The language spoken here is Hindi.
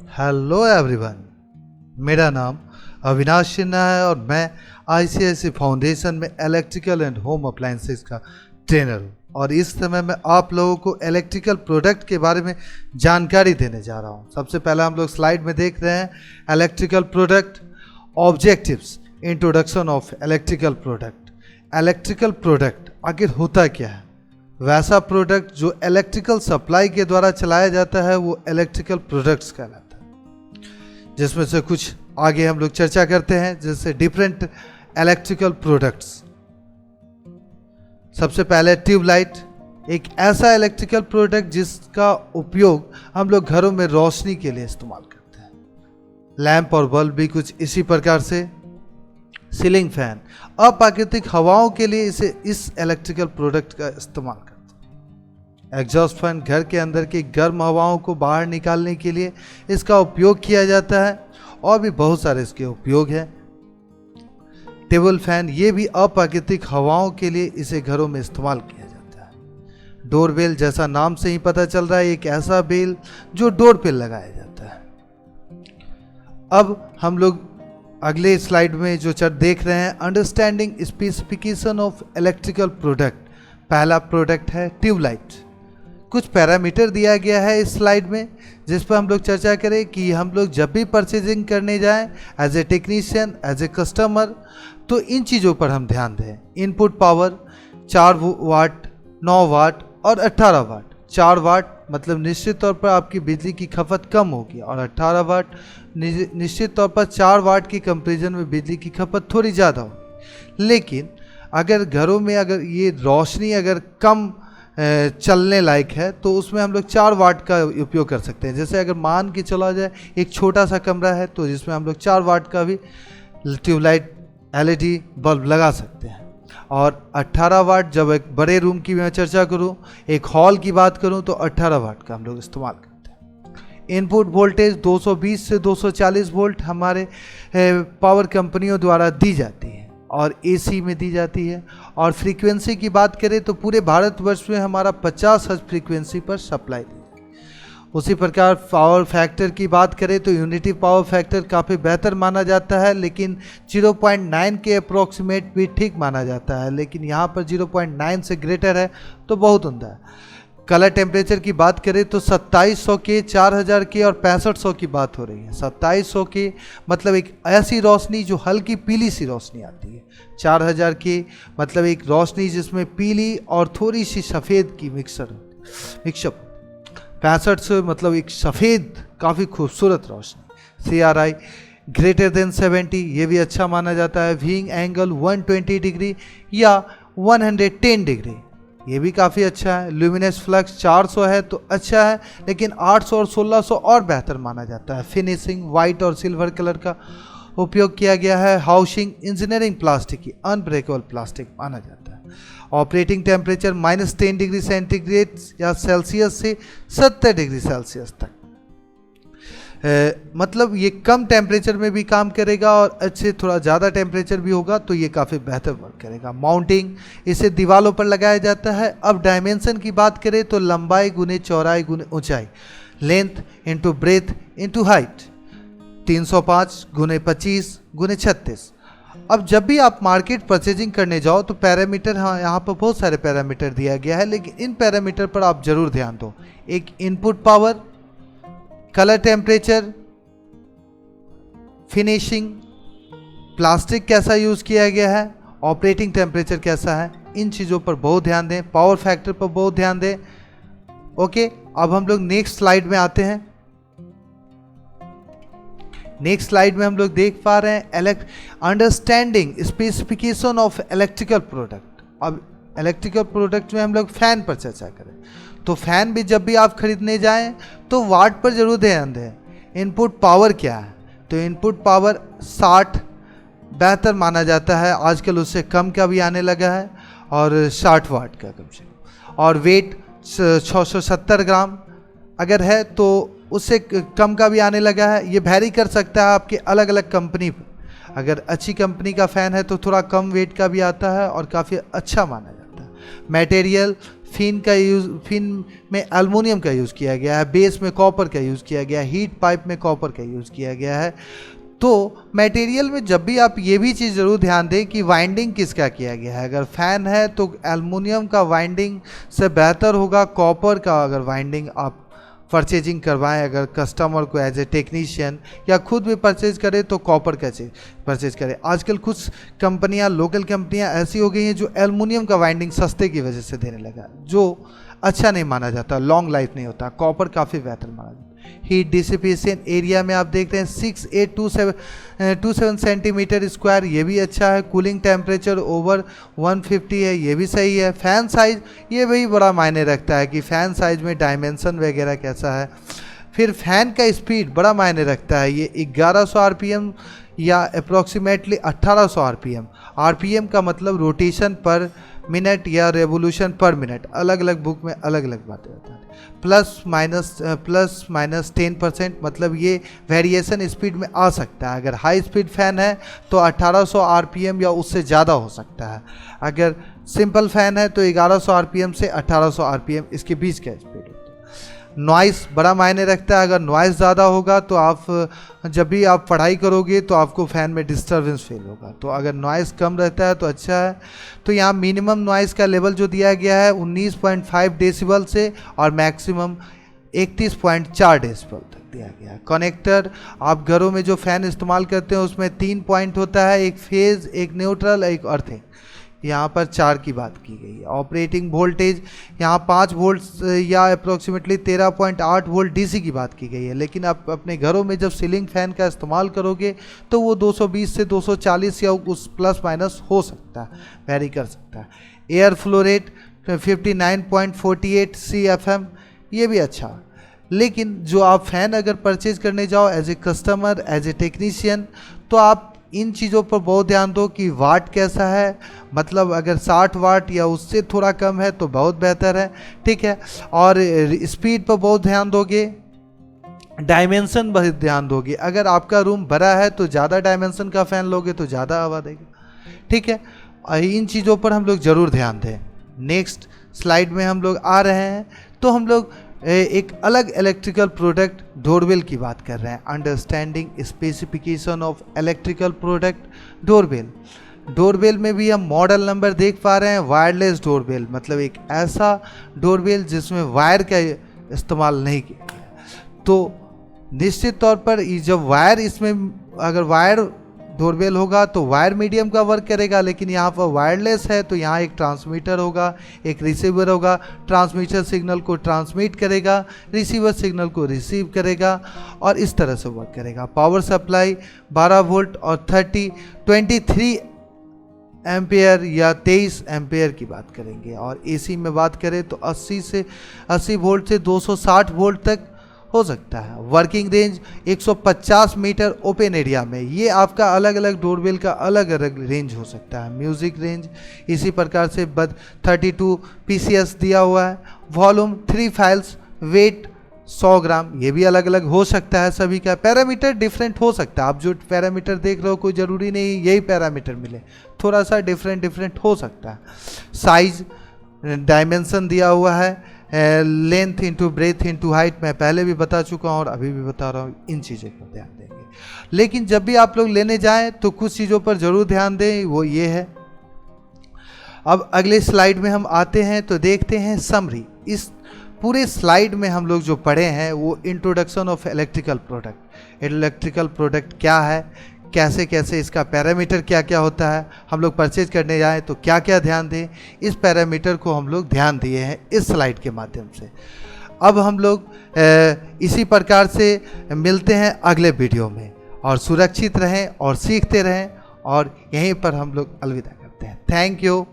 हेलो एवरीवन, मेरा नाम अविनाश सिन्हा है और मैं आईसीआईसी फाउंडेशन में इलेक्ट्रिकल एंड होम अप्लायंसेस का ट्रेनर हूँ। और इस समय मैं आप लोगों को इलेक्ट्रिकल प्रोडक्ट के बारे में जानकारी देने जा रहा हूँ। सबसे पहले हम लोग स्लाइड में देख रहे हैं electrical product objectives, introduction of electrical product. Electrical product आखिर होता क्या है? वैसा प्रोडक्ट जो इलेक्ट्रिकल सप्लाई के द्वारा चलाया जाता है वो इलेक्ट्रिकल प्रोडक्ट्स कहलाता है, जिसमें से कुछ आगे हम लोग चर्चा करते हैं, जैसे डिफरेंट इलेक्ट्रिकल प्रोडक्ट्स। सबसे पहले ट्यूबलाइट, एक ऐसा इलेक्ट्रिकल प्रोडक्ट जिसका उपयोग हम लोग घरों में रोशनी के लिए इस्तेमाल करते हैं। लैंप और बल्ब भी कुछ इसी प्रकार से। सीलिंग फैन, अप्राकृतिक हवाओं के लिए इस इलेक्ट्रिकल प्रोडक्ट का इस्तेमाल करते हैं। एग्जॉस्ट फैन, घर के अंदर की गर्म हवाओं को बाहर निकालने के लिए इसका उपयोग किया जाता है और भी बहुत सारे इसके उपयोग हैं। टेबल फैन, ये भी अप्राकृतिक हवाओं के लिए इसे घरों में इस्तेमाल किया जाता है। डोर बेल, जैसा नाम से ही पता चल रहा है, एक ऐसा बेल जो डोर पे लगाया जाता है। अब हम लोग अगले स्लाइड में जो देख रहे हैं, understanding specification of electrical product. पहला प्रोडक्ट है ट्यूबलाइट। कुछ पैरामीटर दिया गया है इस स्लाइड में, जिस पर हम लोग चर्चा करें कि हम लोग जब भी परचेजिंग करने जाएं as a technician, as a customer, तो इन चीज़ों पर हम ध्यान दें। इनपुट पावर 4 वाट, 9 वाट और 18 वाट। 4 वाट मतलब निश्चित तौर पर आपकी बिजली की खपत कम होगी, और 18 वाट निश्चित तौर पर 4 वाट की कंपैरिजन में बिजली की खपत थोड़ी ज़्यादा होगी। लेकिन अगर घरों में अगर ये रोशनी अगर कम चलने लायक है तो उसमें हम लोग 4 वाट का उपयोग कर सकते हैं। जैसे अगर मान के चला जाए एक छोटा सा कमरा है तो जिसमें हम लोग 4 वाट का भी ट्यूबलाइट एलईडी बल्ब लगा सकते हैं। और 18 वाट, जब एक बड़े रूम की मैं चर्चा करूं, एक हॉल की बात करूं, तो 18 वाट का हम लोग इस्तेमाल करते हैं। इनपुट वोल्टेज 220 से 240 वोल्ट हमारे पावर कंपनियों द्वारा दी जाती है और एसी में दी जाती है। और फ्रीक्वेंसी की बात करें तो पूरे भारतवर्ष में हमारा 50 हर्ट्ज फ्रीक्वेंसी पर सप्लाई दी। उसी प्रकार पावर फैक्टर की बात करें तो यूनिटी पावर फैक्टर काफ़ी बेहतर माना जाता है, लेकिन 0.9 के अप्रोक्सीमेट भी ठीक माना जाता है, लेकिन यहाँ पर 0.9 से ग्रेटर है तो बहुत उम्दा है। कलर टेम्परेचर की बात करें तो 2700 के, 4000 के और 6500 की बात हो रही है। 2700 के मतलब एक ऐसी रोशनी जो हल्की पीली सी रोशनी आती है। 4000 के मतलब एक रोशनी जिसमें पीली और थोड़ी सी सफ़ेद की मिक्सअप। 6500 मतलब एक सफ़ेद काफ़ी खूबसूरत रोशनी। CRI ग्रेटर देन 70, ये भी अच्छा माना जाता है। व्यूइंग एंगल 120 डिग्री या 110 डिग्री, ये भी काफ़ी अच्छा है। ल्यूमिनस फ्लक्स 400 है तो अच्छा है, लेकिन 800 और 1600 और बेहतर माना जाता है। फिनिशिंग वाइट और सिल्वर कलर का उपयोग किया गया है। हाउसिंग इंजीनियरिंग प्लास्टिक की अनब्रेकेबल प्लास्टिक माना जाता है। ऑपरेटिंग टेम्परेचर -10 डिग्री सेंटीग्रेड या सेल्सियस से 70 डिग्री सेल्सियस तक। मतलब ये कम टेम्परेचर में भी काम करेगा और अच्छे थोड़ा ज़्यादा टेम्परेचर भी होगा तो ये काफ़ी बेहतर वर्क करेगा। माउंटिंग, इसे दीवारों पर लगाया जाता है। अब डायमेंशन की बात करें तो लंबाई गुने चौड़ाई गुने ऊंचाई, length into breadth into height, 305 गुने 25 गुने 36। अब जब भी आप मार्केट परचेजिंग करने जाओ तो पैरामीटर, हाँ यहाँ पर बहुत सारे पैरामीटर दिया गया है, लेकिन इन पैरामीटर पर आप जरूर ध्यान दो। एक input power, colour temperature, finishing, plastic कैसा यूज़ किया गया है, ऑपरेटिंग टेम्परेचर कैसा है, इन चीज़ों पर बहुत ध्यान दें। पावर फैक्टर पर बहुत ध्यान दें। ओके, अब हम लोग नेक्स्ट स्लाइड में आते हैं। नेक्स्ट स्लाइड में हम लोग देख पा रहे हैं understanding specification of electrical product. अब इलेक्ट्रिकल प्रोडक्ट में हम लोग फैन पर चर्चा करें तो फैन भी जब भी आप खरीदने जाएं तो वाट पर जरूर ध्यान दें। इनपुट पावर क्या है, तो इनपुट पावर 60 बेहतर माना जाता है, आजकल उससे कम का भी आने लगा है, और 60 वाट का कम से कम। और वेट 670 ग्राम अगर है तो उससे कम का भी आने लगा है। ये वैरी कर सकता है आपके अलग अलग कंपनी पर। अगर अच्छी कंपनी का फ़ैन है तो थोड़ा कम वेट का भी आता है और काफ़ी अच्छा माना जाता है। मटेरियल फिन में एल्युमिनियम का यूज़ किया गया है, बेस में कॉपर का यूज़ किया गया है, हीट पाइप में कॉपर का यूज़ किया गया है। तो मटेरियल में जब भी आप ये भी चीज़ ज़रूर ध्यान दें कि वाइंडिंग किसका किया गया है। अगर फैन है तो एल्युमिनियम का वाइंडिंग से बेहतर होगा कॉपर का। अगर वाइंडिंग आप परचेजिंग करवाएं, अगर कस्टमर को एज ए टेक्नीशियन या खुद भी परचेज करें तो कॉपर का परचेज करें। आजकल कुछ कंपनियां, लोकल कंपनियां ऐसी हो गई हैं जो एल्युमिनियम का वाइंडिंग सस्ते की वजह से देने लगा, जो अच्छा नहीं माना जाता, लॉन्ग लाइफ नहीं होता। कॉपर काफ़ी बेहतर माना जाता है। हीट डिसिपेशन एरिया में आप देख रहे हैं 6827 सेंटीमीटर स्क्वायर, ये भी अच्छा है। कूलिंग टेम्परेचर ओवर 150 है, ये भी सही है। फैन साइज, ये भी बड़ा मायने रखता है कि फ़ैन साइज में डायमेंशन वगैरह कैसा है। फिर फैन का स्पीड बड़ा मायने रखता है, ये 1100 आरपीएम या अप्रॉक्सीमेटली 1800 आरपीएम। आरपीएम का मतलब रोटेशन पर मिनट या रेवोल्यूशन पर मिनट, अलग अलग बुक में अलग अलग बातें होती हैं। प्लस माइनस 10%, मतलब ये वेरिएशन स्पीड में आ सकता है। अगर हाई स्पीड फैन है तो 1800 आरपीएम या उससे ज़्यादा हो सकता है। अगर सिंपल फैन है तो 1100 आरपीएम से 1800 आरपीएम इसके बीच का स्पीड होता है। नॉइस बड़ा मायने रखता है। अगर नॉइस ज़्यादा होगा तो आप जब भी आप पढ़ाई करोगे तो आपको फ़ैन में डिस्टर्बेंस फील होगा। तो अगर नॉइस कम रहता है तो अच्छा है। तो यहाँ मिनिमम नॉइस का लेवल जो दिया गया है 19.5 डेसिबल से और मैक्सिमम 31.4 डेसिबल तक दिया गया है। कनेक्टर, आप घरों में जो फ़ैन इस्तेमाल करते हैं उसमें 3 पॉइंट होता है, एक फेज़, एक न्यूट्रल, एक अर्थिंग। यहाँ पर 4 की बात की गई है। ऑपरेटिंग वोल्टेज यहाँ 5 वोल्ट या अप्रोक्सीमेटली 13.8 वोल्ट डीसी की बात की गई है। लेकिन आप अपने घरों में जब सीलिंग फैन का इस्तेमाल करोगे तो वो 220 से 240 या उस प्लस माइनस हो सकता है, वेरी कर सकता है। एयर फ्लो रेट 59.48 CFM, ये भी अच्छा। लेकिन जो आप फ़ैन अगर परचेज करने जाओ as a customer, as a technician, तो आप इन चीज़ों पर बहुत ध्यान दो कि वाट कैसा है। मतलब अगर 60 वाट या उससे थोड़ा कम है तो बहुत बेहतर है, ठीक है। और स्पीड पर बहुत ध्यान दोगे, डायमेंशन बहुत ध्यान दोगे। अगर आपका रूम बड़ा है तो ज़्यादा डायमेंशन का फ़ैन लोगे तो ज़्यादा हवा देगा, ठीक है। इन चीज़ों पर हम लोग ज़रूर ध्यान दें। नेक्स्ट स्लाइड में हम लोग आ रहे हैं तो हम लोग एक अलग इलेक्ट्रिकल प्रोडक्ट डोरबेल की बात कर रहे हैं। Understanding specification of electrical product doorbell. Doorbell में भी हम मॉडल नंबर देख पा रहे हैं, वायरलेस डोरबेल, मतलब एक ऐसा डोरबेल जिसमें वायर का इस्तेमाल नहीं किया गया। तो निश्चित तौर पर जब वायर, इसमें अगर वायर डोरबेल होगा तो वायर मीडियम का वर्क करेगा, लेकिन यहाँ पर वायरलेस है तो यहाँ एक ट्रांसमीटर होगा, एक रिसीवर होगा। ट्रांसमीटर सिग्नल को ट्रांसमिट करेगा, रिसीवर सिग्नल को रिसीव करेगा और इस तरह से वर्क करेगा। पावर सप्लाई 12 वोल्ट और 23 एम्पेयर या 23 एम्पेयर की बात करेंगे। और एसी में बात करें तो 80 वोल्ट से 260 वोल्ट तक हो सकता है। Working range 150 metre open area में। ये आपका अलग अलग डोरबेल का अलग अलग रेंज हो सकता है। म्यूज़िक रेंज इसी प्रकार से 32 PCS दिया हुआ है। वॉल्यूम 3 फाइल्स, वेट 100 ग्राम, ये भी अलग अलग हो सकता है। सभी का पैरामीटर डिफरेंट हो सकता है। आप जो पैरामीटर देख रहे हो कोई ज़रूरी नहीं यही पैरामीटर मिले, थोड़ा सा डिफरेंट हो सकता है। साइज, डायमेंशन दिया हुआ है। Length into breadth into height मैं पहले भी बता चुका हूँ और अभी भी बता रहा हूँ, इन चीज़ों पर ध्यान देंगे। लेकिन जब भी आप लोग लेने जाएं तो कुछ चीज़ों पर ज़रूर ध्यान दें, वो ये है। अब अगले स्लाइड में हम आते हैं तो देखते हैं समरी। इस पूरे स्लाइड में हम लोग जो पढ़े हैं वो introduction of electrical product. Electrical product क्या है, कैसे कैसे इसका पैरामीटर क्या क्या होता है, हम लोग परचेज करने जाएं तो क्या क्या ध्यान दें, इस पैरामीटर को हम लोग ध्यान दिए हैं इस स्लाइड के माध्यम से। अब हम लोग इसी प्रकार से मिलते हैं अगले वीडियो में, और सुरक्षित रहें और सीखते रहें, और यहीं पर हम लोग अलविदा करते हैं। Thank you.